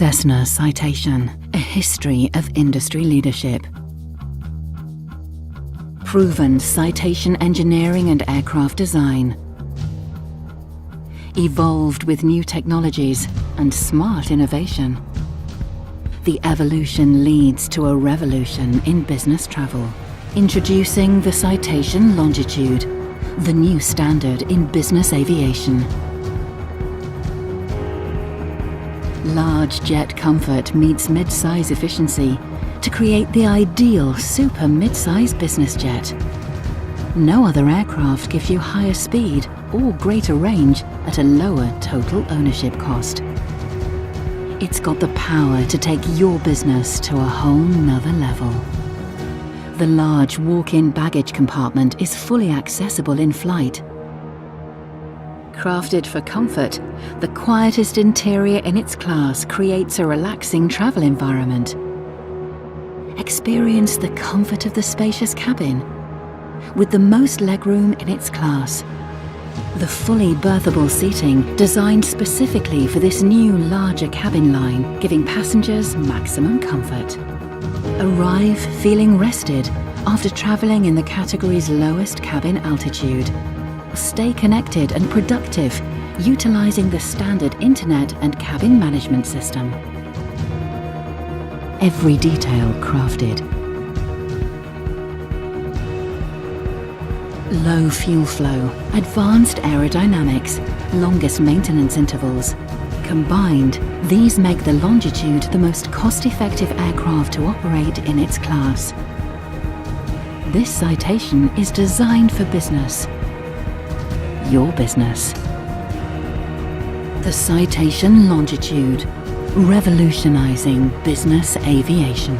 Cessna Citation, a history of industry leadership. Proven citation engineering and aircraft design. Evolved with new technologies and smart innovation. The evolution leads to a revolution in business travel. Introducing the Citation Longitude, the new standard in business aviation. Large jet comfort meets mid-size efficiency to create the ideal super mid-size business jet. No other aircraft gives you higher speed or greater range at a lower total ownership cost. It's got the power to take your business to a whole nother level. The large walk-in baggage compartment is fully accessible in flight. Crafted for comfort, the quietest interior in its class creates a relaxing travel environment. Experience the comfort of the spacious cabin, with the most legroom in its class. The fully berthable seating designed specifically for this new larger cabin line, giving passengers maximum comfort. Arrive feeling rested after traveling in the category's lowest cabin altitude. Stay connected and productive, utilizing the standard internet and cabin management system. Every detail crafted. Low fuel flow, advanced aerodynamics, longest maintenance intervals. Combined, these make the Longitude the most cost-effective aircraft to operate in its class. This citation is designed for business. Your business. The Citation Longitude, revolutionizing business aviation.